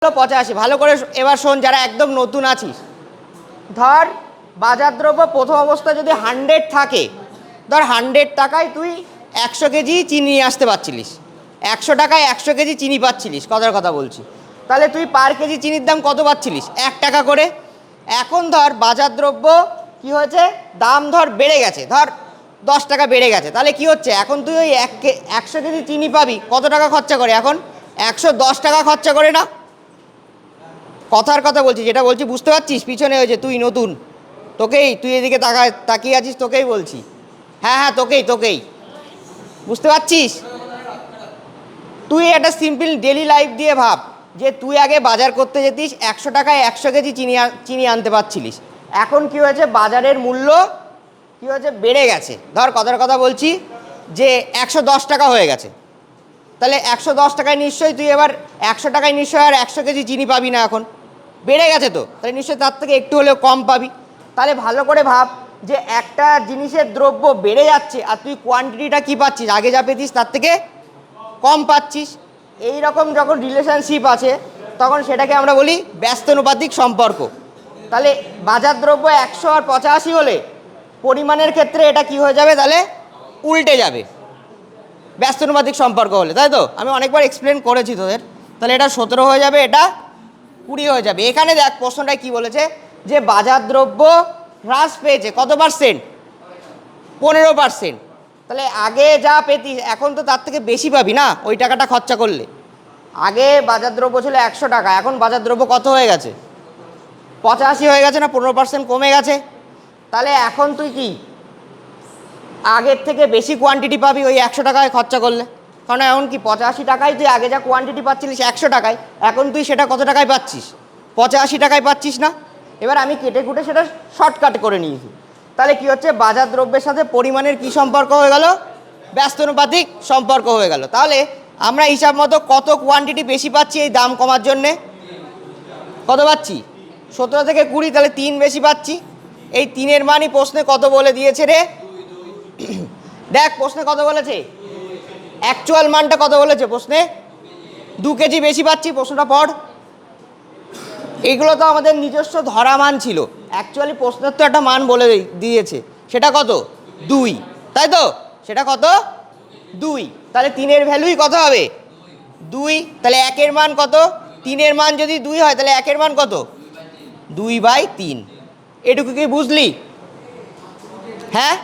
85। ভালো করে এবার শোন, যারা একদম নতুন আছিস। ধর বাজার দ্রব্য প্রথম অবস্থা যদি 100 থাকে, ধর 100 টাকায় তুই 100 কেজি চিনি নিয়ে আসতে পারছিলিস, 100 টাকায় 100 কেজি চিনি পাচ্ছিলিস, কথার কথা বলছি। তাহলে তুই পার কেজি চিনির দাম কত পাচ্ছিলিস? 1 টাকা করে। এখন ধর বাজার দ্রব্য কি হয়েছে, দাম ধর বেড়ে গেছে, ধর 10 টাকা বেড়ে গেছে। তাহলে কি হচ্ছে, এখন তুই ওই 100 কেজি চিনি পাবি কত টাকা খরচা করে? এখন 110 টাকা খরচা করে না? কথার কথা বলছি, যেটা বলছি বুঝতে পারছিস? পিছনে হয়েছে, তুই নতুন, তুই এদিকে তাকিয়ে আছিস, তোকেই বলছি। হ্যাঁ, তোকেই বুঝতে পারছিস? তুই একটা সিম্পল ডেলি লাইফ দিয়ে ভাব যে তুই আগে বাজার করতে যেতিস, 100 টাকায় 100 কেজি চিনি আনতে পারছিলিস। এখন কি হয়েছে, বাজারের মূল্য কি হয়েছে, বেড়ে গেছে। ধর কথার কথা বলছি যে 110 টাকা হয়ে গেছে। তাহলে 110 টাকায় নিশ্চয়ই তুই এবার 100 টাকায় নিশ্চয়ই আর 100 কেজি চিনি পাবি না, এখন বেড়ে গেছে তো, তাহলে নিশ্চয়ই তার থেকে একটু হলেও কম পাবি। তাহলে ভালো করে ভাব যে একটা জিনিসের দ্রব্য বেড়ে যাচ্ছে আর তুই কোয়ান্টিটিটা কী পাচ্ছিস, আগে যা পেতিস তার থেকে কম পাচ্ছিস। এই রকম যখন রিলেশনশিপ আছে তখন সেটাকে আমরা বলি ব্যস্তানুপাতিক সম্পর্ক। তাহলে বাজার দ্রব্য 100 আর 85 হলে পরিমাণের ক্ষেত্রে এটা কি হয়ে যাবে, তাহলে উল্টে যাবে ব্যস্তানুপাতিক সম্পর্ক হলে, তাই তো? আমি অনেকবার এক্সপ্লেন করেছি তোদের। তাহলে এটা 17 হয়ে যাবে, এটা 20 হয়ে যাবে। এখানে দেখ প্রশ্নটায় কি বলেছে, যে বাজার দ্রব্য হ্রাস পেয়েছে কত পার্সেন্ট? 15%। তাহলে আগে যা পেতিস এখন তো তার থেকে বেশি পাবি না ওই টাকাটা খরচা করলে। আগে বাজার দ্রব্য ছিল 100 টাকা, এখন বাজার দ্রব্য কত হয়ে গেছে? 85 হয়ে গেছে না? 15% কমে গেছে। তাহলে এখন তুই কি আগের থেকে বেশি কোয়ান্টিটি পাবি ওই 100 টাকায় খরচা করলে। কারণ এখন কি 85 টাকায় তুই আগে যা কোয়ান্টিটি পাচ্ছিলিস 100 টাকায়, এখন তুই সেটা কত টাকায় পাচ্ছিস? 85 টাকায় পাচ্ছিস না? এবার আমি কেটে কুটে সেটা শর্টকাট করে নিয়েছি। তাহলে কি হচ্ছে, বাজার দ্রব্যের সাথে পরিমাণের কি সম্পর্ক হয়ে গেল? ব্যস্তানুপাতিক সম্পর্ক হয়ে গেল। তাহলে আমরা হিসাব মতো কত কোয়ান্টিটি বেশি পাচ্ছি এই দাম কমার জন্যে? কত পাচ্ছি? 17 থেকে 20, তাহলে 3 বেশি পাচ্ছি। এই 3-এর মানই প্রশ্নে কত বলে দিয়েছে রে? দেখ প্রশ্নে কত বলেছে, অ্যাকচুয়াল মানটা কত বলেছে প্রশ্নে? 2 কেজি বেশি পাচ্ছি। প্রশ্নটা পড়। এইগুলো তো আমাদের নিজস্ব ধরা মান ছিল, অ্যাকচুয়ালি প্রশ্নের তো একটা মান বলে দিয়েছে, সেটা কত? 2, তাই তো? সেটা কত? 2। তাহলে 3-এর ভ্যালুই কত হবে? 2। তাহলে 1-এর মান কত? 3-এর মান যদি 2 হয় তাহলে 1-এর মান কত? 2/3। এটুকু কি বুঝলি? হ্যাঁ,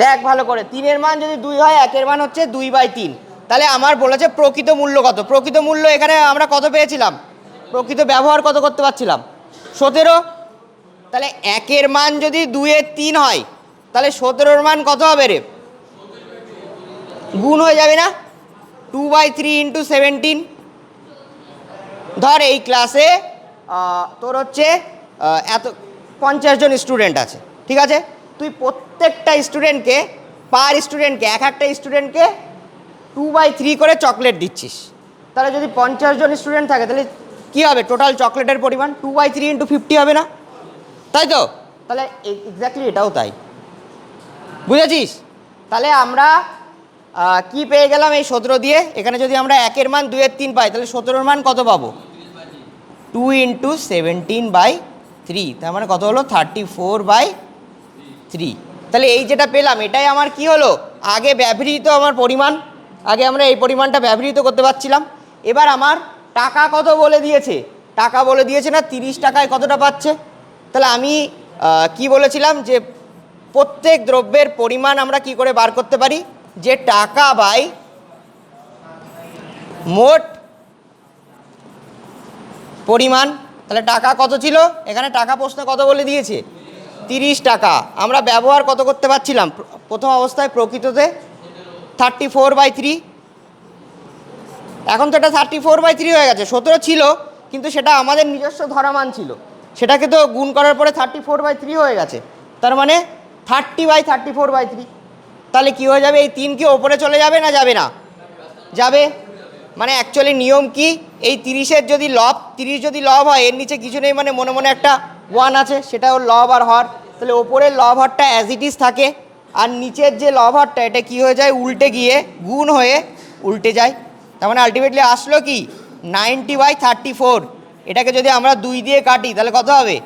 দেখ ভালো করে, 3-এর মান যদি 2 হয়, 1-এর মান হচ্ছে 2/3। তাহলে আমার বলেছে প্রকৃত মূল্য কত? প্রকৃত মূল্য এখানে আমরা কত পেয়েছিলাম? প্রকৃত ব্যবহার কত করতে পারছিলাম? 17। তাহলে 1-এর মান যদি 2/3 হয় তাহলে 17-র মান কত হবে রে? গুণ হয়ে যাবে না? 2/3 × 17। ধর এই ক্লাসে তোর হচ্ছে এত 50 জন স্টুডেন্ট আছে, ঠিক আছে? তুই প্রত্যেকটা স্টুডেন্টকে, পার স্টুডেন্টকে, একটা স্টুডেন্টকে 2/3 করে চকলেট দিচ্ছিস। তাহলে যদি 50 জন স্টুডেন্ট থাকে তাহলে কী হবে টোটাল চকলেটের পরিমাণ? 2/3 × 50 হবে না, তাই তো? তাহলে এক্স্যাক্টলি এটাও তাই, বুঝেছিস? তাহলে আমরা কি পেয়ে গেলাম এই 17 দিয়ে? এখানে যদি আমরা 1-এর মান 2/3 পাই তাহলে 17-র মান কত পাবো? 2 × 17/3, তার মানে কত হলো? 34/3। তাহলে এই যেটা পেলাম এটাই আমার কি হলো, আগে ব্যবহৃত আমার পরিমাণ। আগে আমরা এই পরিমাণটা ব্যবহৃত করতে পারছিলাম। এবার আমার টাকা কত বলে দিয়েছে? টাকা বলে দিয়েছে না 30 টাকায় কতটা পাচ্ছে। তাহলে আমি কি বলেছিলাম, যে প্রত্যেক দ্রব্যের পরিমাণ আমরা কি করে বার করতে পারি? যে টাকা বাই মোট পরিমাণ। তাহলে টাকা কত ছিল? এখানে টাকা প্রশ্নে কত বলে দিয়েছে? 30 টাকা। আমরা ব্যবহার কত করতে পারছিলাম প্রথম অবস্থায়? প্রকৃততে 34/3। এখন তো এটা 34/3 হয়ে গেছে। 17 ছিল কিন্তু সেটা আমাদের নিজস্ব ধরা মান ছিল, সেটাকে তো গুণ করার পরে 34/3 হয়ে গেছে। তার মানে 30/34/3। তাহলে কি হয়ে যাবে? এই 3 কি ওপরে চলে যাবে না যাবে না? যাবে। মানে অ্যাকচুয়ালি নিয়ম কি, এই 30-এর যদি লব, 30 যদি লব হয় এর নিচে কিছু নেই, মানে মনে মনে একটা 1 আছে, সেটা ওর লব আর হর। তাহলে ওপরের লব হরটা অ্যাজ ইট ইজ থাকে, আর নিচের যে লব হরটা এটা কি হয়ে যায়? উল্টে গিয়ে গুণ হয়ে উল্টে যায়। তার মানে আলটিমেটলি আসলো কি 90/34, এটাকে যদি আমরা 2 দিয়ে কাটি তাহলে কত হবে?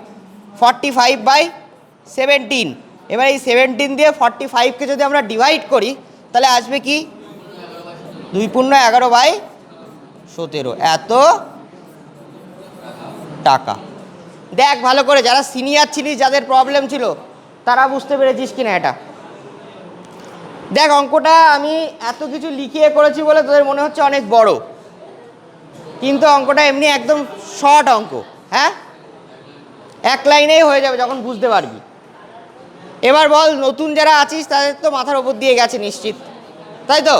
45/17। এবার এই 17 দিয়ে 45কে যদি আমরা ডিভাইড করি তাহলে আসবে কি? 2×11/17, এত টাকা। দেখ ভালো করে, যারা সিনিয়র ছিলিস, যাদের প্রবলেম ছিল, তারা বুঝতে পেরেছিস কিনা এটা দেখ। অঙ্কটা আমি এত কিছু লিখিয়ে করেছি বলে তোদের মনে হচ্ছে অনেক বড়, কিন্তু অঙ্কটা এমনি একদম শর্ট অঙ্ক। হ্যাঁ, এক লাইনেই হয়ে যাবে যখন বুঝতে পারবি। এবার বল, নতুন যারা আছিস তাদের তো মাথার ওপর দিয়ে গেছে নিশ্চিত, তাই তো?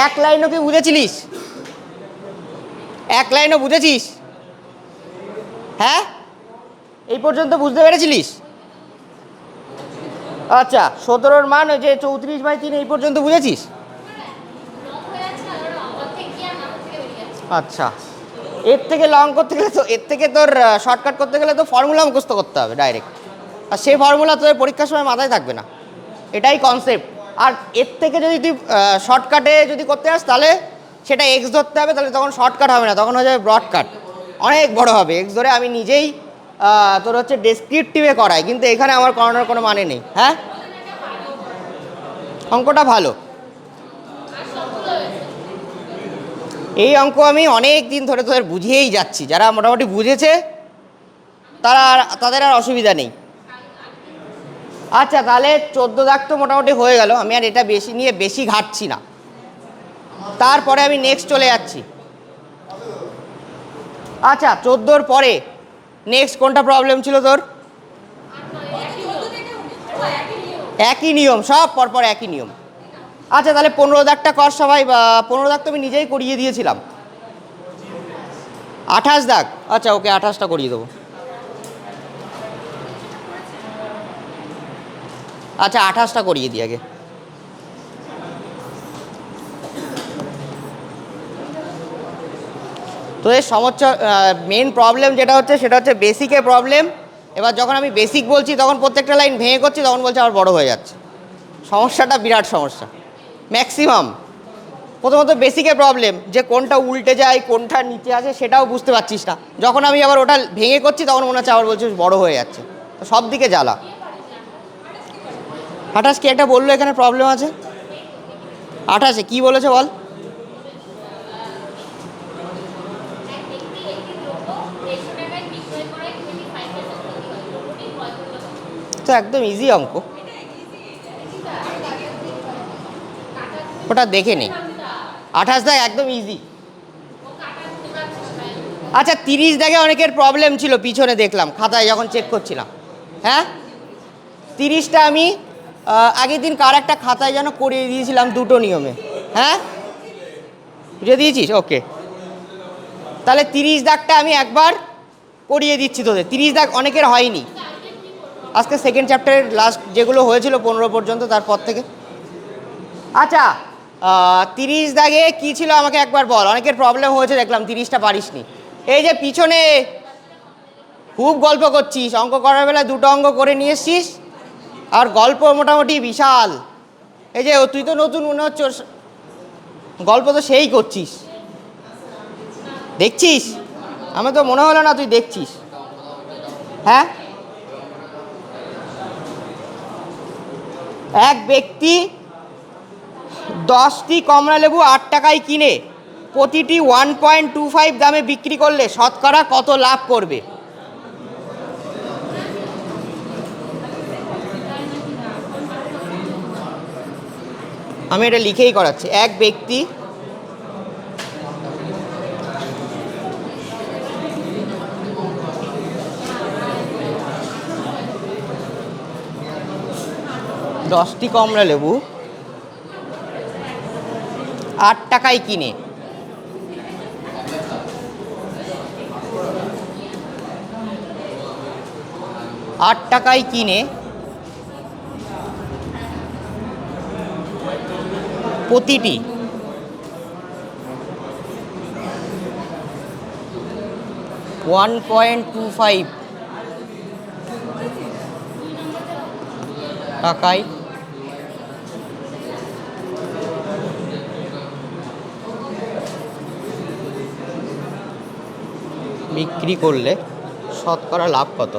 এক লাইনও কি বুঝেছিলিস? এক লাইনও বুঝেছিস? হ্যাঁ, এই পর্যন্ত বুঝতে পেরেছিলিস? আচ্ছা, 17-র মান ওই যে 34/3 এই পর্যন্ত বুঝেছিস? আচ্ছা, এর থেকে লং করতে গেলে তো, এর থেকে তোর শর্টকাট করতে গেলে তো ফর্মুলা মুখস্থ করতে হবে ডাইরেক্ট, আর সেই ফর্মুলা তোদের পরীক্ষার সময় মাথায় থাকবে না, এটাই কনসেপ্ট। আর এর থেকে যদি তুই শর্টকাটে যদি করতে যাস তাহলে সেটা এক্স ধরতে হবে, তাহলে তখন শর্টকাট হবে না, তখন হয়ে যাবে ব্রডকাট, অনেক বড় হবে। এক্স ধরে আমি নিজেই তোর হচ্ছে ডেসক্রিপটিভে করাই, কিন্তু এখানে আমার করানোর কোনো মানে নেই। হ্যাঁ, অঙ্কটা ভালো। এই অঙ্ক আমি অনেক দিন ধরে তোদের বুঝিয়েই যাচ্ছি, যারা মোটামুটি বুঝেছে তাদের আর অসুবিধা নেই। আচ্ছা, তাহলে 14 দাগ তো মোটামুটি হয়ে গেল, আমি আর এটা বেশি ঘাটছি না। তারপরে আমি নেক্সট চলে যাচ্ছি। আচ্ছা, 14-র পরে নেক্সট কোনটা প্রবলেম ছিল তোর? একই নিয়ম, সব পরপর একই নিয়ম। আচ্ছা, তাহলে 15 দাগটা কর সবাই, বা 15 দাগ তো আমি নিজেই করিয়ে দিয়েছিলাম। 28 দাগ, আচ্ছা ওকে, 28টা করিয়ে দেবো। আচ্ছা, 28টা করিয়ে দিই আগে। তো এর সমস্যা, মেন প্রবলেম যেটা হচ্ছে সেটা হচ্ছে বেসিকের প্রবলেম। এবার যখন আমি বেসিক বলছি তখন প্রত্যেকটা লাইন ভেঙে করছি, তখন বলছে আবার বড় হয়ে যাচ্ছে। সমস্যাটা বিরাট সমস্যা ম্যাক্সিমাম। প্রথমত বেসিকের প্রবলেম, যে কোনটা উল্টে যায় কোনটা নিচে আছে সেটাও বুঝতে পারছিস না। যখন আমি আবার ওটা ভেঙে করছি তখন মনে হচ্ছে আবার বলছিস বড় হয়ে যাচ্ছে, তো সব দিকে জ্বালা। 28 কি একটা বললো এখানে প্রবলেম আছে? 28-এ কী বলেছে বল? তো একদম ইজি অঙ্ক, ওটা দেখে নে। 28 দাগ একদম ইজি। আচ্ছা, 30 দাগে অনেকের প্রবলেম ছিল, পিছনে দেখলাম খাতায় যখন চেক করছিলাম। হ্যাঁ, 30টা আমি আগের দিন কার একটা খাতায় যেন করিয়ে দিয়েছিলাম দুটো নিয়মে। হ্যাঁ, বুঝে দিয়েছিস? ওকে, তাহলে 30 দাগটা আমি একবার করিয়ে দিচ্ছি তোদের। 30 দাগ অনেকের হয়নি, আজকে সেকেন্ড চ্যাপ্টারের লাস্ট যেগুলো হয়েছিল 15 পর্যন্ত, তারপর থেকে। আচ্ছা, 30 দাগে কী ছিল আমাকে একবার বল। অনেকের প্রবলেম হয়েছে দেখলাম, 30টা পারিসনি। এই যে পিছনে খুব গল্প করছিস, অঙ্ক করার বেলায় দুটো অঙ্ক করে নিয়ে এসছিস, আর গল্প মোটামুটি বিশাল। এই যে তুই তো নতুন মনে হচ্ছে, গল্প তো সেই করছিস, দেখছিস? আমি তো মনে হলো না তুই দেখছিস। হ্যাঁ, এক ব্যক্তি 10টি কমলা লেবু 8 টাকায় কিনে প্রতিটি 1.25 দামে বিক্রি করলে শতকরা কত লাভ করবে? আমি এটা লিখেই করাচ্ছি। এক ব্যক্তি দশটি কমলা লেবু 8 টাকায় কিনে প্রতিটি 1.25 টাকায় বিক্রি করলে শতকরা লাভ কত?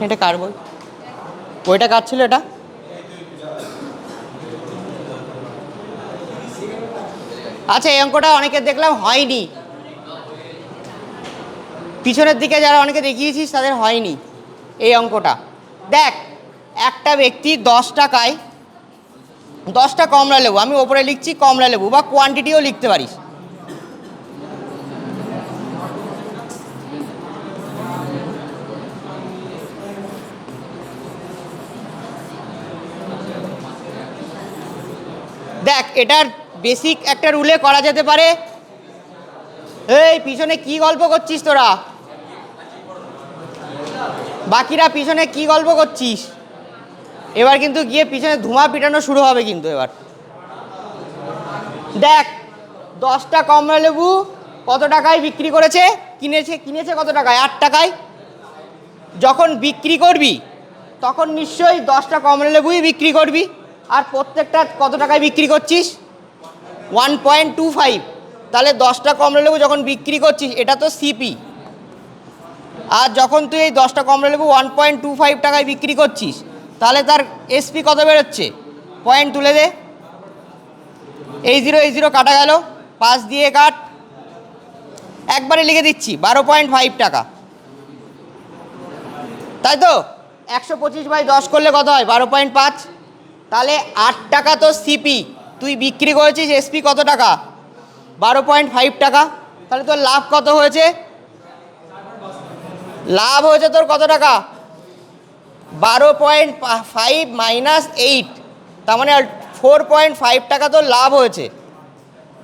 এটা কার বই? বইটা কার ছিল এটা? আচ্ছা, এই অঙ্কটা অনেকে দেখলাম হয়নি, পিছনের দিকে যারা অনেকে দেখিয়েছিস তাদের হয়নি এই অঙ্কটা। দেখ, একটা ব্যক্তি 10 টাকায় 10টা কমলা লেবু, আমি ওপরে লিখছি কমলা লেবু, বা কোয়ান্টিটিও লিখতে পারিস, দেখ এটার বেসিক একটা রুলে করা যেতে পারে। এই পিছনে কি গল্প করছিস তোরা? বাকিরা পিছনে কি গল্প করছিস? এবার কিন্তু গিয়ে পিছনে ধুমা পিটানো শুরু হবে কিন্তু এবার। দেখ, 10টা কমলা লেবু কত টাকায় বিক্রি করেছে? কিনেছে কত টাকায়? 8 টাকায়। যখন বিক্রি করবি তখন নিশ্চয়ই 10টা কমলা লেবুই বিক্রি করবি, আর প্রত্যেকটা কত টাকায় বিক্রি করছিস? 1.25। তাহলে 10টা কমলা লেবু যখন বিক্রি করছিস, এটা তো সিপি, আর যখন তুই এই 10টা কমলা লেবু 1.25 টাকায় বিক্রি করছিস, তাহলে তার এসপি কত বেরোচ্ছে? পয়েন্ট তুলে দে। এই জিরো কাটা গেল, 5 দিয়ে কাট, একবারে লিখে দিচ্ছি 12.5 টাকা, তাই তো? 125/10 করলে কত হয়? 12.5। তাহলে 8 টাকা তো সিপি, তুই বিক্রি করেছিস এসপি কত টাকা? 12.5 টাকা। তাহলে তোর লাভ কত হয়েছে? লাভ হয়েছে তোর কত টাকা? 12.5 মাইনাস 8, তার মানে 4.5 টাকা তোর লাভ হয়েছে।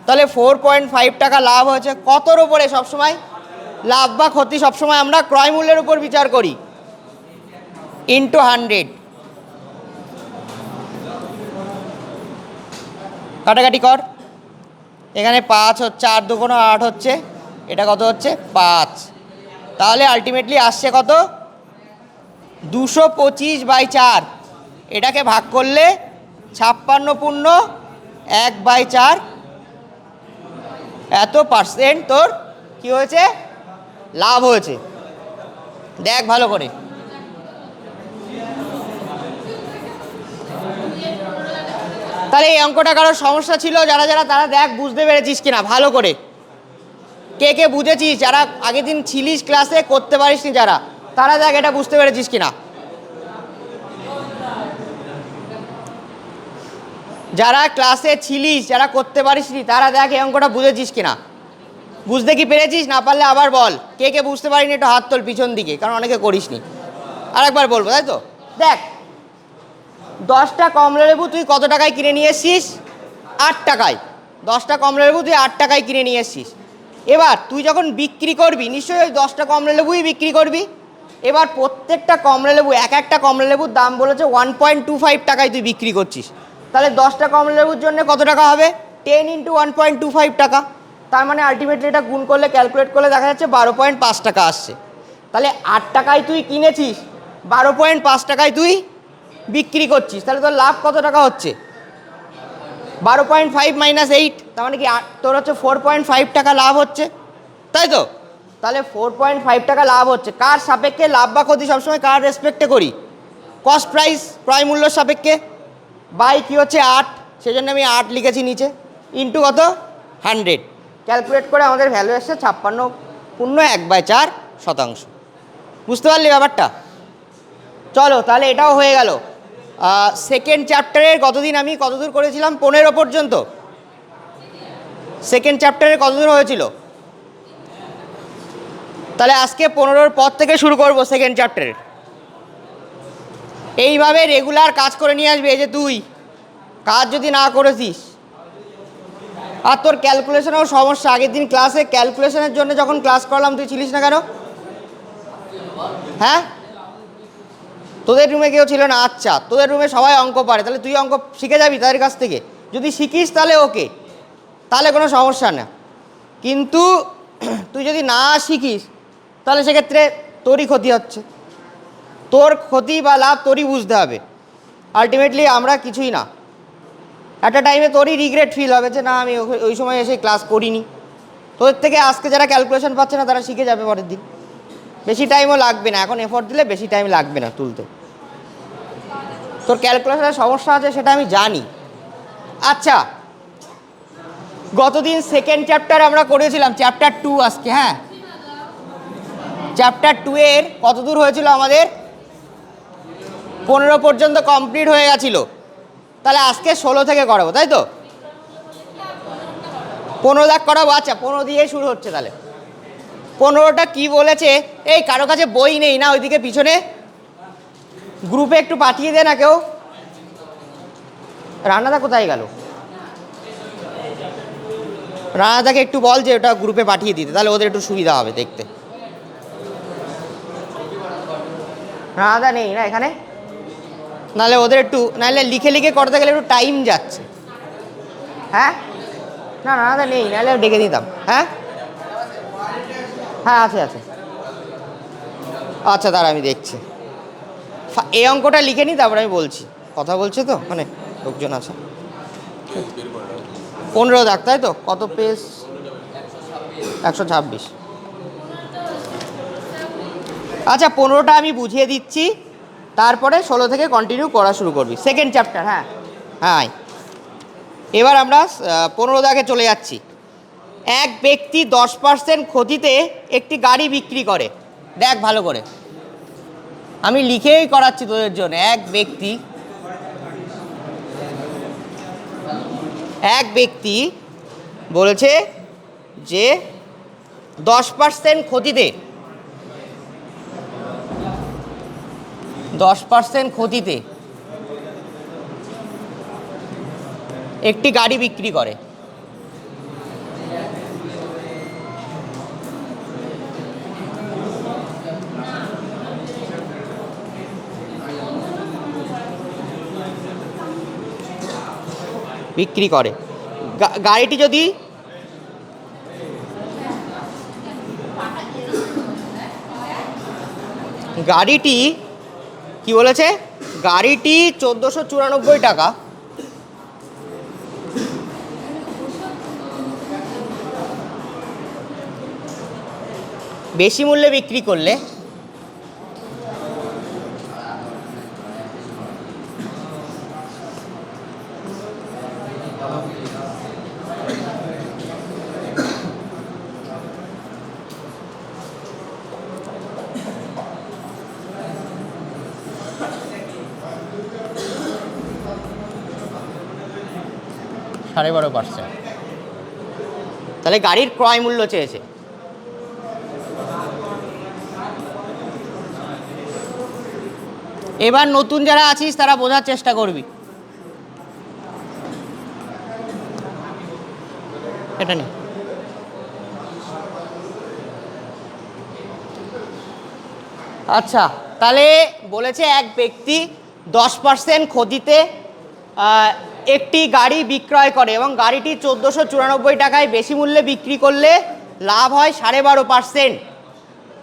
তাহলে 4.5 টাকা লাভ হয়েছে কতর উপরে? সবসময় লাভ বা ক্ষতি সবসময় আমরা ক্রয় মূল্যের উপর বিচার করি, ইন্টু 100। কাটাকাটি কর, এখানে 5 হচ্ছে, 8 দুগুণ 8 হচ্ছে, এটা কত হচ্ছে? 5। তাহলে আলটিমেটলি আসছে কত? 225/4। এটাকে ভাগ করলে 56.1/4, এত পার্সেন্ট তোর কি হয়েছে? লাভ হয়েছে। দেখ ভালো করে, তাহলে এই অঙ্কটা কারোর সমস্যা ছিল যারা যারা, তারা দেখ বুঝতে পেরেছিস কিনা ভালো করে, কে কে বুঝেছিস? যারা আগের দিন ছিলিস ক্লাসে, করতে পারিসনি যারা, তারা দেখ এটা বুঝতে পেরেছিস কিনা। যারা ক্লাসে ছিলিস, যারা করতে পারিসনি, তারা দেখ এই অঙ্কটা বুঝেছিস কিনা। বুঝতে কি পেরেছিস? না পারলে আবার বল। কে কে বুঝতে পারিনি একটু হাত তোল পিছন দিকে, কারণ অনেকে করিসনি। আরেকবার বলবো, তাই তো? দেখ, 10টা কমলা লেবু তুই কত টাকায় কিনে নিয়ে এসছিস? 8 টাকায়। 10টা কমলা লেবু তুই 8 টাকায় কিনে নিয়ে এসছিস। এবার তুই যখন বিক্রি করবি, নিশ্চয়ই ওই 10টা কমলা লেবুই বিক্রি করবি। এবার প্রত্যেকটা কমলা লেবু, এক একটা কমলা লেবুর দাম বলেছে 1.25 টাকায় তুই বিক্রি করছিস। তাহলে 10টা কমলা লেবুর জন্য কত টাকা হবে? 10 × 1.25 টাকা। তার মানে আলটিমেটলি এটা গুণ করলে, ক্যালকুলেট করলে দেখা যাচ্ছে 12.5 টাকা আসছে। তাহলে 8 টাকায় তুই কিনেছিস, 12.5 টাকায় তুই বিক্রি করছিস, তাহলে তোর লাভ কত টাকা হচ্ছে? 12.5 মাইনাস 8, তার মানে কি তোর হচ্ছে 4.5 টাকা লাভ হচ্ছে, তাই তো? তাহলে 4.5 টাকা লাভ হচ্ছে। কার সাপেক্ষে লাভ বা ক্ষতি? সবসময় কার রেসপেক্টে করি? কস্ট প্রাইস, ক্রয় মূল্য সাপেক্ষে। বাই কি হচ্ছে 8, সেজন্য আমি 8 লিখেছি নিচে, ইন্টু কত? 100। ক্যালকুলেট করে আমাদের ভ্যালু এসছে 56.1/4 শতাংশ। বুঝতে পারলি ব্যাপারটা? চলো, তাহলে এটাও হয়ে গেল। সেকেন্ড চ্যাপ্টারের কতদূর করেছিলাম? 15 পর্যন্ত। সেকেন্ড চ্যাপ্টারের কতদূর হয়েছিল? তাহলে আজকে 15-র পর থেকে শুরু করব সেকেন্ড চ্যাপ্টারের। এইভাবে রেগুলার কাজ করে নিয়ে আসবে। এই যে তুই কাজ যদি না করেছিস, আর তোর ক্যালকুলেশনেও সমস্যা, আগের দিন ক্লাসে ক্যালকুলেশনের জন্য যখন ক্লাস করলাম তুই ছিলিস না কেন? হ্যাঁ, তোদের রুমে কেউ ছিল না? আচ্ছা, তোদের রুমে সবাই অঙ্ক পারে, তাহলে তুই অঙ্ক শিখে যাবি তাদের কাছ থেকে। যদি শিখিস তাহলে ওকে, তাহলে কোনো সমস্যা না। কিন্তু তুই যদি না শিখিস, তাহলে সেক্ষেত্রে তোরই ক্ষতি হচ্ছে। তোর ক্ষতি বা লাভ তোরই বুঝতে হবে। আলটিমেটলি আমরা কিছুই না, একটা টাইমে তোরই রিগ্রেট ফিল হবে যে না আমি ওই সময় এসে ক্লাস করিনি। তোদের থেকে আজকে যারা ক্যালকুলেশন পাচ্ছে না তারা শিখে যাবে পরের দিন, বেশি টাইমও লাগবে না, এখন এফোর্ট দিলে বেশি টাইম লাগবে না তুলতে। তোর ক্যালকুলেশনের সমস্যা আছে সেটা আমি জানি। আচ্ছা, গতদিন সেকেন্ড চ্যাপ্টার আমরা করেছিলাম, চ্যাপ্টার 2 আজকে। হ্যাঁ, চ্যাপ্টার 2 এর কত দূর হয়েছিল আমাদের? 15 পর্যন্ত কমপ্লিট হয়ে গেছিলো। তাহলে আজকে 16 থেকে করাবো, তাই তো? 15 দাগ করাবো। আচ্ছা, 15 দিয়েই শুরু হচ্ছে। তাহলে 15টা কি বলেছে? এই কারো কাছে বই নেই না ওইদিকে পিছনে? গ্রুপে একটু পাঠিয়ে দে না কেউ। রান্নাদা কোথায় গেল? রান্নাদাকে একটু বল যে ওটা গ্রুপে পাঠিয়ে দিতে, তাহলে ওদের একটু সুবিধা হবে দেখতে। রান্নাদা নেই না এখানে? নাহলে ওদের একটু, নাহলে লিখে লিখে করতে গেলে একটু টাইম যাচ্ছে। হ্যাঁ, না রান্নাদা নেই, নাহলে ডেকে দিতাম। হ্যাঁ হ্যাঁ, আছে আছে। আচ্ছা দাঁড়া, আমি দেখছি। এই অঙ্কটা লিখে নিই, তারপরে আমি বলছি। কথা বলছে তো, মানে লোকজন আছে। 15 দাগ, তাই তো? কত পেজ? 126। আচ্ছা, 15টা আমি বুঝিয়ে দিচ্ছি, তারপরে 16 থেকে কন্টিনিউ করা শুরু করবি। Second chapter. হ্যাঁ হ্যাঁ, এবার আমরা 15 দাগে চলে যাচ্ছি। এক ব্যক্তি 10% ক্ষতিতে একটি গাড়ি বিক্রি করে। দেখ ভালো করে, আমি লিখেই করাচ্ছি তোদের জন্য। এক ব্যক্তি বলেছে যে 10% ক্ষতিতে, 10% ক্ষতিতে একটি গাড়ি বিক্রি করে। গাড়িটি যদি কি বলেছে? গাড়িটি 1494 টাকা, বেশি মূল্যে বিক্রি করলে $12.5%। তাহলে গাড়ির ক্রয় মূল্য চেয়েছে। এবার নতুন যারা আছিস তারা বোঝার চেষ্টা করবি। এটা নেই। আচ্ছা, তাহলে বলেছে এক ব্যক্তি 10% ক্ষতিতে একটি গাড়ি বিক্রয় করে এবং গাড়িটি 1494 টাকায় বেশি মূল্যে বিক্রি করলে লাভ হয় 12.5%।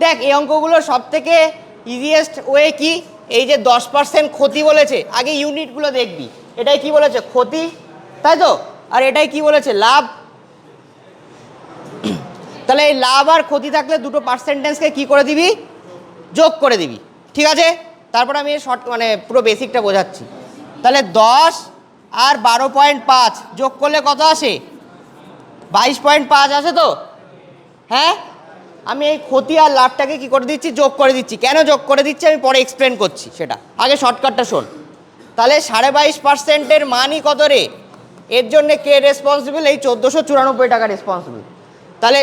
দেখ, এই অঙ্কগুলো সব থেকে ইজিয়েস্ট ওয়ে কি? এই যে 10% ক্ষতি বলেছে, আগে ইউনিটগুলো দেখবি। এটাই কি বলেছে? ক্ষতি, তাই তো? আর এটাই কি বলেছে? লাভ। তাহলে এই লাভ আর ক্ষতি থাকলে দুটো পার্সেন্টেজকে কি করে দিবি? যোগ করে দিবি। ঠিক আছে, তারপর আমি মানে পুরো বেসিকটা বোঝাচ্ছি। তাহলে 10 আর 12.5 যোগ করলে কত আসে? 22.5 আসে তো? হ্যাঁ, আমি এই ক্ষতি আর লাভটাকে কি করে দিচ্ছি? যোগ করে দিচ্ছি। কেন যোগ করে দিচ্ছি আমি পরে এক্সপ্লেন করছি, সেটা আগে শর্টকাটটা শোন। তাহলে 22.5%-এর মানই কত রে? এর জন্যে কে রেসপন্সিবল? এই 1494 টাকা রেসপন্সিবল। তাহলে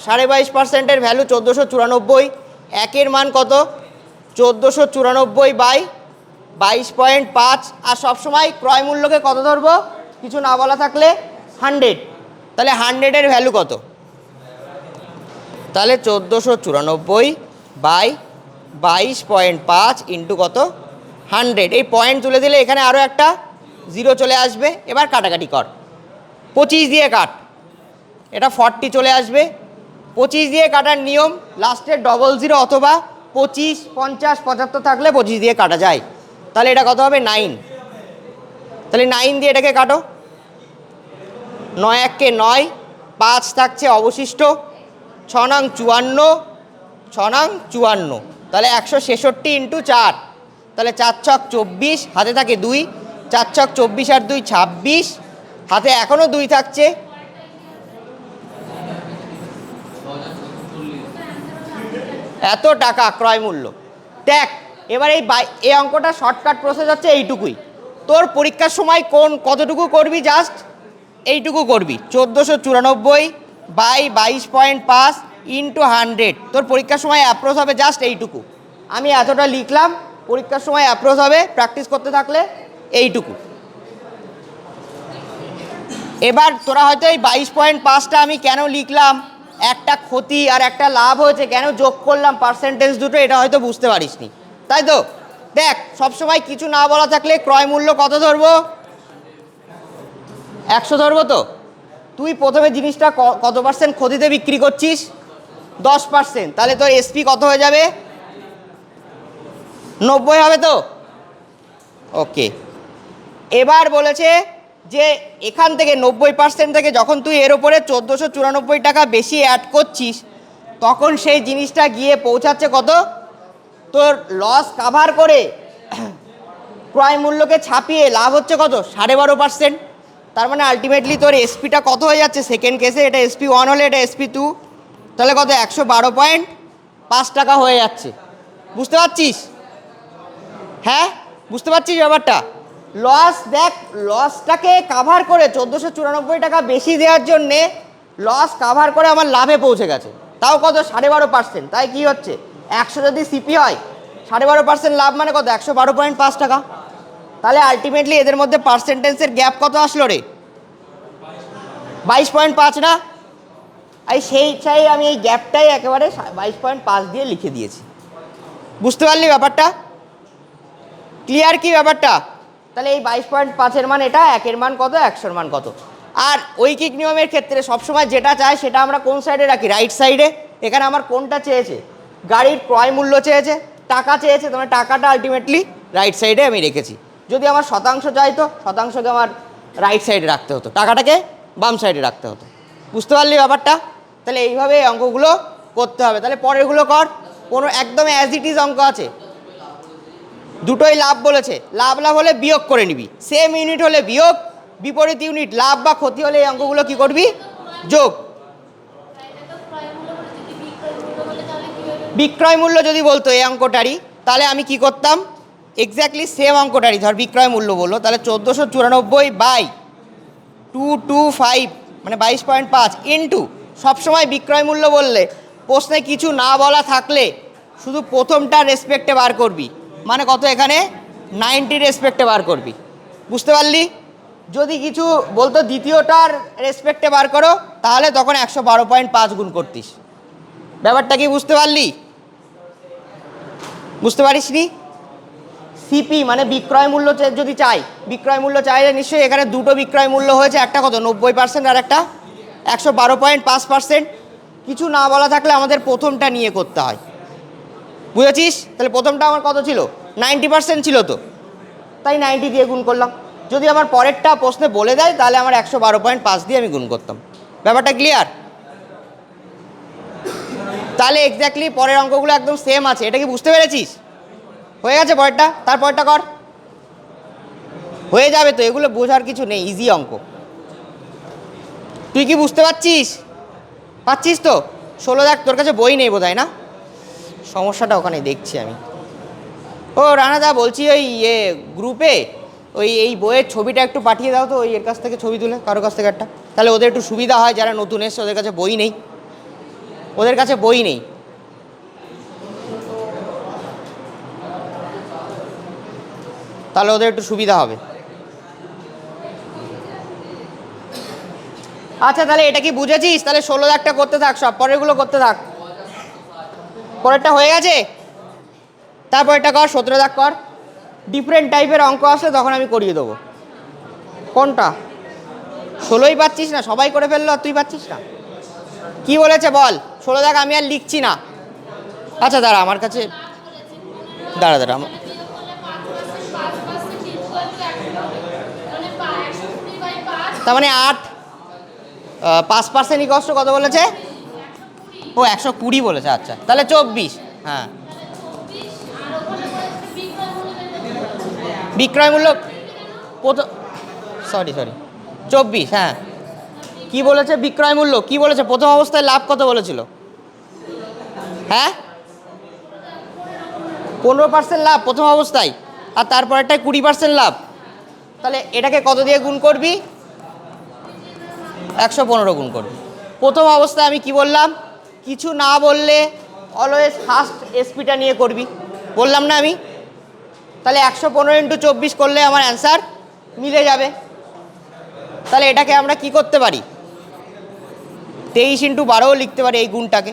22.5%-এর ভ্যালু 1494। একের মান কত? 1494/22.5। আর সবসময় ক্রয় মূল্যকে কত ধরবো? কিছু না বলা থাকলে 100। তাহলে 100-এর ভ্যালু কত? তাহলে 1494/22.5 ইন্টু কত? 100। এই পয়েন্ট তুলে দিলে এখানে আরও একটা 0 চলে আসবে। এবার কাটাকাটি কর, 25 দিয়ে কাট, এটা 40 চলে আসবে। 25 দিয়ে কাটার নিয়ম, লাস্টে 00 অথবা 25, 50, 75 থাকলে 25 দিয়ে কাটা যায়। তাহলে এটা কত হবে? 9। তাহলে 9 দিয়ে এটাকে কাটো। 9 একে 9, 5 থাকছে অবশিষ্ট, 6 নং 54, 6 নং 54, তাহলে 166 ইন্টু 4, তাহলে 4 ছক 24, হাতে থাকে 2, 4 ছক 24 আর 2 26, হাতে এখনও 2 থাকছে, এত টাকা ক্রয় মূল্য। দেখ এবার এই অঙ্কটা শর্টকাট প্রসেস হচ্ছে এইটুকুই। তোর পরীক্ষার সময় কতটুকু করবি, জাস্ট এইটুকু করবি, 1494 বাই 22.5 ইন্টু 100, তোর পরীক্ষার সময় অ্যাপ্রোচ হবে জাস্ট এইটুকু। আমি এতটা লিখলাম, পরীক্ষার সময় অ্যাপ্রোচ হবে প্র্যাকটিস করতে থাকলে এইটুকু। এবার তোরা হয়তো এই 22.5টা আমি কেন লিখলাম, একটা ক্ষতি আর একটা লাভ হয়েছে, কেন যোগ করলাম পার্সেন্টেজ দুটো, এটা হয়তো বুঝতে পারিসনি, তাই তো? দেখ সবসময় কিছু না বলা থাকলে ক্রয় মূল্য কত ধরবো, 100 ধরবো। তো তুই প্রথমে জিনিসটা কত পার্সেন্ট ক্ষতিতে বিক্রি করছিস, 10%, তাহলে তোর এসপি কত হয়ে যাবে, 90 হবে তো? ওকে, এবার বলেছে যে এখান থেকে 90% থেকে যখন তুই এর ওপরে 1494 টাকা বেশি অ্যাড করছিস, তখন সেই জিনিসটা গিয়ে পৌঁছাচ্ছে কত, তোর লস কাভার করে ক্রয় মূল্যকে ছাপিয়ে লাভ হচ্ছে কত, 12.5%। তার মানে আলটিমেটলি তোর এসপিটা কত হয়ে যাচ্ছে, সেকেন্ড কেসে এটা এসপি 1 হলে এটা এসপি 2, তাহলে কত, 112.5 টাকা হয়ে যাচ্ছে। বুঝতে পারছিস? হ্যাঁ বুঝতে পারছিস ব্যাপারটা? লস, দেখ লসটাকে কাভার করে 1494 টাকা বেশি দেওয়ার জন্যে লস কাভার করে আমার লাভে পৌঁছে গেছে, তাও কত, 12.5%। তাই কি হচ্ছে, 100 যদি সিপি হয়, 12.5% লাভ মানে কত, 112.5 টাকা। তাহলে আলটিমেটলি এদের মধ্যে পার্সেন্টেজের গ্যাপ কত আসলো রে, 22.5 না? সেই আমি এই গ্যাপটাই একেবারে 22.5 দিয়ে লিখে দিয়েছি। বুঝতে পারলি ব্যাপারটা? ক্লিয়ার কি ব্যাপারটা? তাহলে এই 22.5-এর মান এটা, 1-এর মান কত, 100-এর মান কত। আর ঐকিক নিয়মের ক্ষেত্রে সবসময় যেটা চায় সেটা আমরা কোন সাইডে রাখি, রাইট সাইডে। এখানে আমার কোনটা চেয়েছে, গাড়ির ক্রয় মূল্য চেয়েছে, টাকা চেয়েছে, তোমার টাকাটা আলটিমেটলি রাইট সাইডে আমি রেখেছি। যদি আমার শতাংশ চাইতো, শতাংশকে আমার রাইট সাইডে রাখতে হতো, টাকাটাকে বাম সাইডে রাখতে হতো। বুঝতে পারলি ব্যাপারটা? তাহলে এইভাবে অঙ্কগুলো করতে হবে। তাহলে পরেরগুলো কর, কোনো একদম অ্যাজ ইট ইজ অঙ্ক আছে, দুটোই লাভ বলেছে, লাভ লাভ হলে বিয়োগ করে নিবি, সেম ইউনিট হলে বিয়োগ, বিপরীত ইউনিট লাভ বা ক্ষতি হলে এই অঙ্কগুলো কী করবি, যোগ। বিক্রয় মূল্য যদি বলতো এই অঙ্কটারই, তাহলে আমি কি করতাম, এক্স্যাক্টলি সেম অঙ্কটারই, ধর বিক্রয় মূল্য বললো, তাহলে 1494 বাই 225 মানে 22.5 ইন্টু, সবসময় বিক্রয় মূল্য বললে প্রশ্নে কিছু না বলা থাকলে শুধু প্রথমটা রেসপেক্টে বার করবি, মানে কত, এখানে 90 রেসপেক্টে বার করবি। বুঝতে পারলি? যদি কিছু বলতো দ্বিতীয়টার রেসপেক্টে বার করো, তাহলে তখন 112.5 গুণ করতিস। ব্যাপারটা কি বুঝতে পারলি? বুঝতে পারিসনি? সিপি মানে বিক্রয় মূল্য যদি চাই, বিক্রয় মূল্য চাইলে নিশ্চয়ই এখানে দুটো বিক্রয় মূল্য হয়েছে, একটা কত 90% আর একটা 112.5%। কিছু না বলা থাকলে আমাদের প্রথমটা নিয়ে করতে হয়, বুঝেছিস? তাহলে প্রথমটা আমার কত ছিল, 90% ছিল, তো তাই 90 দিয়ে গুণ করলাম। যদি আমার পরেরটা প্রশ্নে বলে দেয়, তাহলে আমার 112.5 দিয়ে আমি গুণ করতাম। ব্যাপারটা ক্লিয়ার? তাহলে এক্স্যাক্টলি পরের অঙ্কগুলো একদম সেম আছে, এটা কি বুঝতে পেরেছিস? হয়ে গেছে পরেরটা, তারপরেরটা কর, হয়ে যাবে তো, এগুলো বোঝার কিছু নেই, ইজি অঙ্ক। তুই কি বুঝতে পারছিস? পাচ্ছিস তো? 16 দেখ, তোর কাছে বই নেই বোধ হয় না, সমস্যাটা ওখানে দেখছি আমি। ও রানাদা, বলছি ওই গ্রুপে এই বইয়ের ছবিটা একটু পাঠিয়ে দাও তো, ওই এর কাছ থেকে ছবি তুলে, কারো কাছ থেকে একটা, তাহলে ওদের একটু সুবিধা হয়, যারা নতুন এসছে ওদের কাছে বই নেই, ওদের কাছে বই নেই। তাহলে ওদের একটু সুবিধা হবে। আচ্ছা তাহলে এটা কি বুঝেছিস? তাহলে 16 দাগটা করতে থাক, সব পরেরগুলো করতে থাক। পরেরটা হয়ে গেছে, তারপরেরটা কর, 17 দাগ কর। ডিফারেন্ট টাইপের অঙ্ক আসলে তখন আমি করিয়ে দেবো। কোনটা? 16ই পাচ্ছিস না, সবাই করে ফেললো আর তুই পাচ্ছিস না, কি বলেছে বল? 16 দাগ আমি আর লিখছি না। আচ্ছা দাঁড়া, আমার কাছে দাঁড়া, তার মানে 8, 5% ইকস টু কত বলেছে? ও 120 বলেছে, আচ্ছা তাহলে 24। হ্যাঁ, বিক্রয় মূল্য সরি 24। হ্যাঁ, কি বলেছে বিক্রয় মূল্য? কি বলেছে প্রথম অবস্থায় লাভ কত বলেছিল? হ্যাঁ, 15% লাভ প্রথম অবস্থায়, আর তারপরেরটায় 20% লাভ। তাহলে এটাকে কত দিয়ে গুণ করবি? 115 গুণ করবি। প্রথম অবস্থায় আমি কি বললাম? কিছু না বললে অলওয়েজ ফার্স্ট এসপিটা নিয়ে করবি, বললাম না আমি? তাহলে 115 ইন্টু 24 করলে আমার অ্যান্সার মিলে যাবে। তাহলে এটাকে আমরা কি করতে পারি? 23 ইন্টু 12ও লিখতে পারি এই গুণটাকে।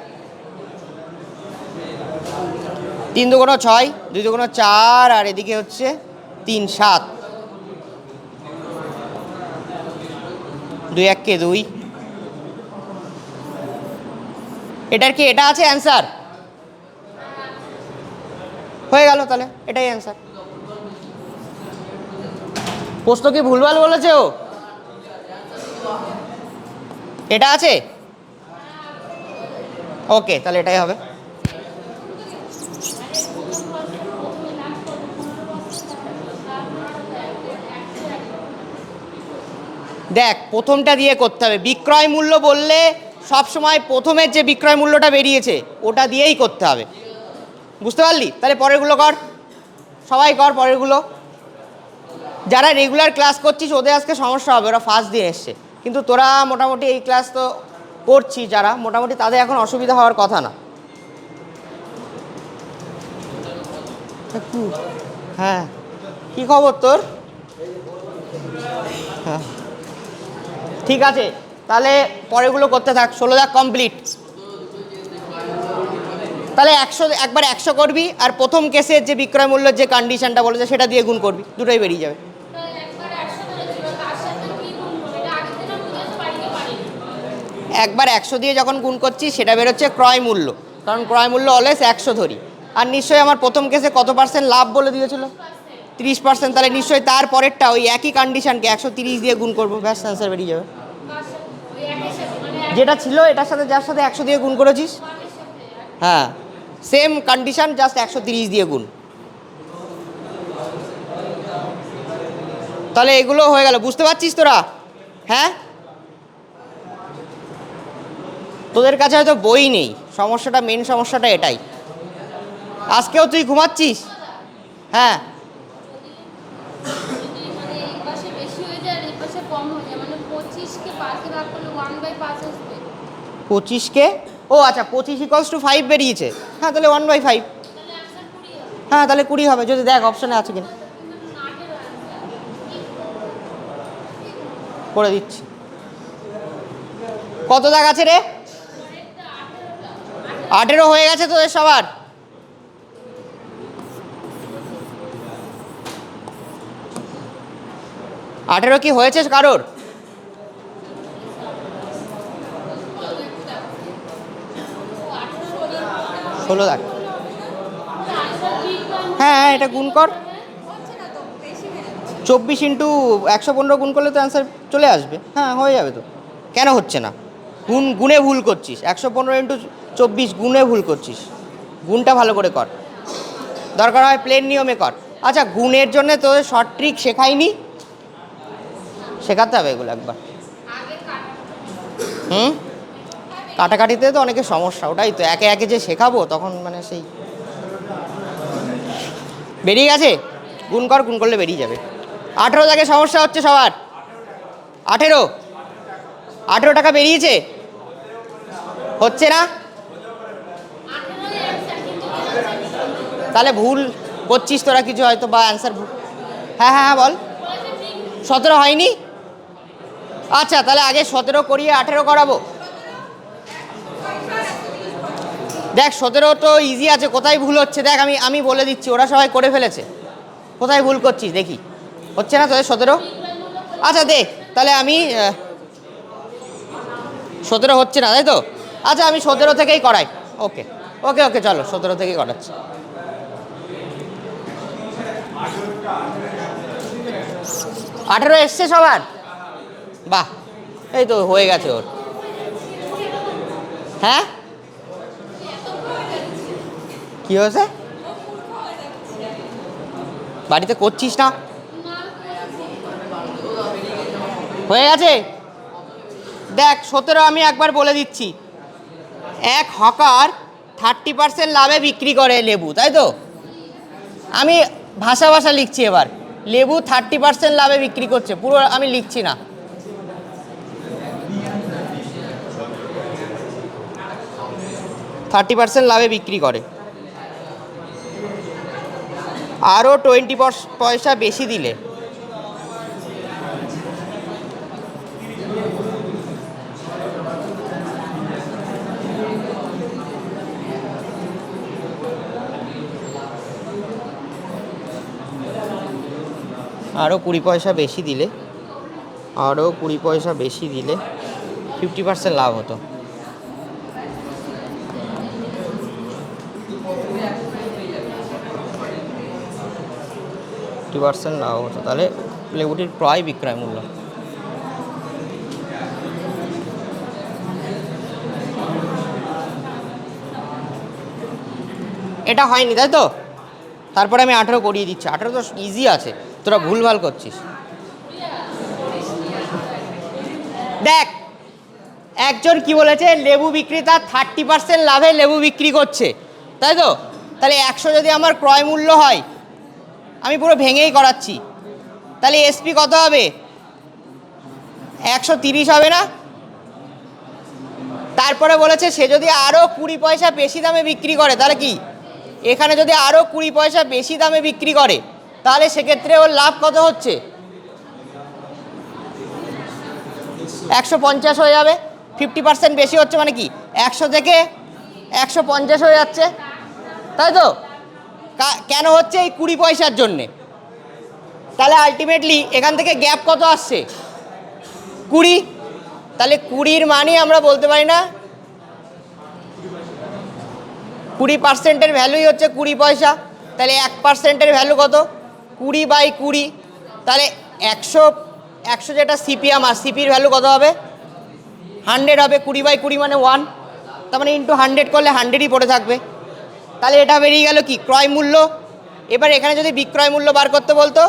3 দুগুণ 6, 2 দুগুণ 4, আর এদিকে হচ্ছে 3 7, 2 1 কে 2। এটার কি এটা আছে অ্যান্সার? হয়ে গেল, তাহলে এটাই অ্যান্সার। প্রশ্ন কি ভুলভাল বলেছে ও? এটা আছে? ওকে, তাহলে এটাই হবে। দেখ, প্রথমটা দিয়ে করতে হবে। বিক্রয় মূল্য বললে সবসময় প্রথমের যে বিক্রয় মূল্যটা বেরিয়েছে ওটা দিয়েই করতে হবে, বুঝতে পারলি? তাহলে পরেরগুলো কর, সবাই কর পরেরগুলো। যারা রেগুলার ক্লাস করছিস ওদের আজকে সমস্যা হবে, ওরা ফার্স্ট দিন এসছে, কিন্তু তোরা মোটামুটি এই ক্লাস তো করছিস যারা, মোটামুটি তাদের এখন অসুবিধা হওয়ার কথা না। হ্যাঁ, কি খবর তোর? হ্যাঁ, ঠিক আছে, তাহলে পরেরগুলো করতে থাক। 16 দাগ কমপ্লিট। তাহলে 100 একবার 100 করবি, আর প্রথম কেসের যে বিক্রয় মূল্যের যে কন্ডিশনটা বলেছে সেটা দিয়ে গুণ করবি, দুটোই বেরিয়ে যাবে। একবার 100 দিয়ে যখন গুণ করছি সেটা বেরোচ্ছে ক্রয় মূল্য, কারণ ক্রয় মূল্য অলওয়েজ 100 ধরি। আর নিশ্চয়ই আমার প্রথম কেসে কত পার্সেন্ট লাভ বলে দিয়েছিল? 30%। তাহলে নিশ্চয়ই তার পরেরটা ওই একই কন্ডিশনকে 130 দিয়ে গুণ করবো, ব্যাস অ্যান্সার বেরিয়ে যাবে। যেটা ছিল এটার সাথে যার সাথে 100 দিয়ে গুণ করেছিস, হ্যাঁ সেম কন্ডিশন, জাস্ট 130 দিয়ে গুণ। তাহলে এগুলো হয়ে গেল, বুঝতে পারছিস তোরা? হ্যাঁ, তোদের কাছে হয়তো বই নেই, সমস্যাটা মেন সমস্যাটা এটাই। আজকেও তুই ঘুমাচ্ছিস? হ্যাঁ, 25কে, ও আচ্ছা 25 ইকুয়ালস টু 5 বেরিয়েছে। হ্যাঁ, তাহলে 1/5। হ্যাঁ, তাহলে 20 হবে, যদি দেখ অপশানে আছে কিনা। করে দিচ্ছি। কত দাগ আছে রে? 18 হয়ে গেছে তোদের সবার? আঠেরো কি হয়েছে কারোর? ষোলো দাগ। হ্যাঁ, এটা গুণ কর। 24 ইন্টু 115 গুণ করলে তো অ্যান্সার চলে আসবে। হ্যাঁ, হয়ে যাবে তো। কেন হচ্ছে না? গুণে ভুল করছিস। 115 ইন্টু 24 গুণে ভুল করছিস। গুণটা ভালো করে কর, দরকার হয় প্লেন নিয়মে কর। আচ্ছা, গুণের জন্য তোদের শর্ট ট্রিক শেখাইনি? শেখাতে হবে এগুলো একবার। কাটাকাটিতে তো অনেকের সমস্যা, ওটাই তো একে একে যে শেখাবো তখন মানে সেই বেরিয়ে গেছে। গুণ কর, গুণ করলে বেরিয়ে যাবে। 18 টাকা সমস্যা হচ্ছে সবার। 18 টাকা বেরিয়েছে, হচ্ছে না? তাহলে ভুল করছিস তোরা কিছু হয়তো, বা অ্যান্সার ভুল। হ্যাঁ হ্যাঁ বল। 17 হয়নি? আচ্ছা, তাহলে আগে 17 করিয়ে 18 করাবো। দেখ 17 তো ইজি আছে, কোথায় ভুল হচ্ছে দেখ, আমি বলে দিচ্ছি, ওরা সবাই করে ফেলেছে। কোথায় ভুল করছিস দেখি? হচ্ছে না তোদের 17? আচ্ছা দেখ, তাহলে আমি 17 হচ্ছে না, তাই তো? আচ্ছা, আমি 17 থেকেই করাই। ওকে ওকে ওকে, চলো 17 থেকেই করাচ্ছি। 18 এসছে সবার? বাহ, এই তো হয়ে গেছে ওর। হ্যাঁ কি হয়েছে? বাড়িতে করছিস না? হয়ে গেছে। দেখ 17 আমি একবার বলে দিচ্ছি, এক হকার 30% লাভে বিক্রি করে লেবু, তাই তো? আমি ভাষা ভাষা লিখছি এবার, লেবু 30% লাভে বিক্রি করছে, পুরো আমি লিখছি না। 30% লাভে বিক্রি করে, আরও 20 পয়সা বেশি দিলে আরও 20 পয়সা বেশি দিলে, আরও 20 পয়সা বেশি দিলে 50% লাভ হতো। লাভ হতো, তাহলে লেবুটির ক্রয় বিক্রয় মূল্য। এটা হয়নি তাই তো? তারপরে আমি 18 করিয়ে দিচ্ছি। 18 তো ইজি আছে, তোরা ভুলভাল করছিস। দেখ একজন কি বলেছে, লেবু বিক্রেতা 30% লাভে লেবু বিক্রি করছে, তাই তো? তাহলে 100 যদি আমার ক্রয় মূল্য হয়, আমি পুরো ভেঙেই করাচ্ছি, তাহলে এসপি কত হবে? 130 হবে না? তারপরে বলেছে সে যদি আরও 20 পয়সা বেশি দামে বিক্রি করে, তাহলে কি এখানে যদি আরও 20 পয়সা বেশি দামে বিক্রি করে, তাহলে সেক্ষেত্রে ওর লাভ কত হচ্ছে? 150 হয়ে যাবে। 50% বেশি হচ্ছে মানে কি 100 থেকে 150 হয়ে যাচ্ছে, তাই তো? কেন হচ্ছে? এই 20 পয়সার জন্যে। তাহলে আলটিমেটলি এখান থেকে গ্যাপ কত আসছে? 20। তাহলে 20-র মানই আমরা বলতে পারি না 20%-এর ভ্যালুই হচ্ছে 20 পয়সা। তাহলে 1%-এর ভ্যালু কত? 20/20। তাহলে 100 যেটা সিপি, আমার সিপির ভ্যালু কত হবে? 100 হবে। 20/20 মানে 1, তার মানে ইন্টু 100 করলে 100ই পড়ে থাকবে। তাহলে এটা বেরিয়ে গেল কি ক্রয় মূল্য। এবার এখানে যদি বিক্রয় মূল্য বার করতে বলতো,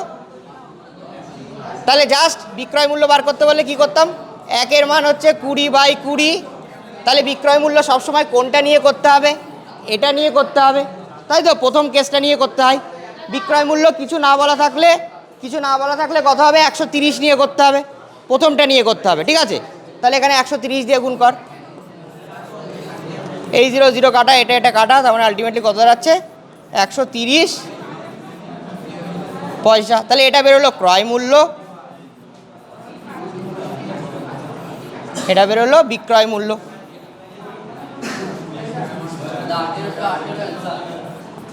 তাহলে জাস্ট বিক্রয় মূল্য বার করতে বললে কি করতাম? 1-এর মান হচ্ছে 20/20। তাহলে বিক্রয় মূল্য সবসময় কোনটা নিয়ে করতে হবে? এটা নিয়ে করতে হবে, তাই তো? প্রথম কেসটা নিয়ে করতে হয়। বিক্রয় মূল্য কিছু না বলা থাকলে কত হবে? 130 নিয়ে করতে হবে, প্রথমটা নিয়ে করতে হবে, ঠিক আছে? তাহলে এখানে 130 দিয়ে গুণ কর, এই 0 0 কাটা, এটা কাটা, তার মানে আলটিমেটলি কত দাঁড়াচ্ছে? 130 পয়সা। তাহলে এটা বেরোলো ক্রয় মূল্য, এটা বেরোলো বিক্রয় মূল্য।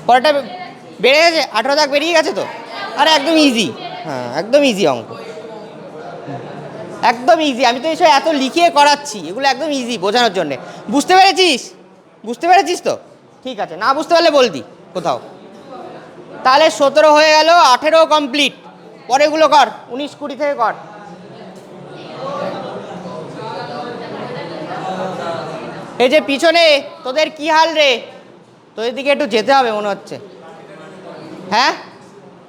পরেরটা বেড়ে গেছে, 18 দাগ বেরিয়ে গেছে তো? আরে একদম ইজি, হ্যাঁ একদম ইজি অঙ্ক, একদম ইজি। আমি তো এসব এত লিখিয়ে করাচ্ছি, এগুলো একদম ইজি বোঝানোর জন্যে। বুঝতে পেরেছিস তো? ঠিক আছে, না বুঝতে পারলে বলতি কোথাও। তাহলে 17 হয়ে গেল, 18 কমপ্লিট। পরেগুলো কর, 19 20 থেকে কর। এই যে পিছনে তোদের কি হাল রে? তোদের দিকে একটু যেতে হবে মনে হচ্ছে। হ্যাঁ,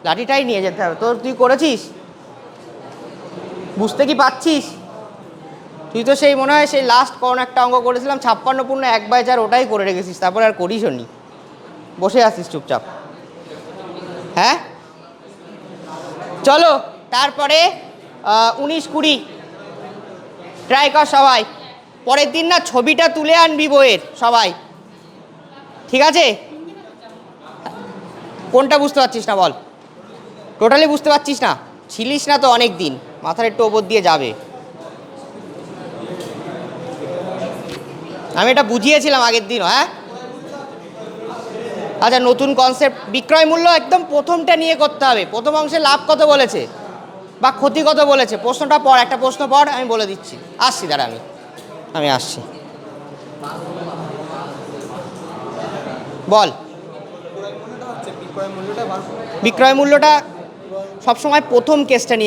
লাঠিটাই নিয়ে যেতে হবে তোর। তুই করেছিস? বুঝতে কি পাচ্ছিস? তুই তো সেই মনে হয় সেই লাস্ট কোন একটা অঙ্ক করেছিলাম 56/1/4, ওটাই করে রেখেছিস, তারপরে আর করিসও নি, বসে আসিস চুপচাপ। হ্যাঁ চলো, তারপরে 19 20 ট্রাই কর সবাই। পরের দিন না ছবিটা তুলে আনবি বইয়ের সবাই, ঠিক আছে? কোনটা বুঝতে পারছিস না বল? টোটালি বুঝতে পারছিস না? ছিলিস না তো অনেক দিন, মাথার একটু ওপর দিয়ে যাবে। আমি এটা বুঝিয়েছিলাম আগের দিন। হ্যাঁ আচ্ছা, নতুন কনসেপ্ট, বিক্রয় মূল্য একদম প্রথমটা নিয়ে করতে হবে। প্রথম অংশে লাভ কত বলেছে বা ক্ষতি কত বলেছে, প্রশ্নটা পড়, একটা প্রশ্ন পড়, আমি বলে দিচ্ছি। আসছি, দাঁড়া আমি আসছি। বল। বিক্রয় মূল্যটা সবসময় প্রথম কেসটা নিয়ে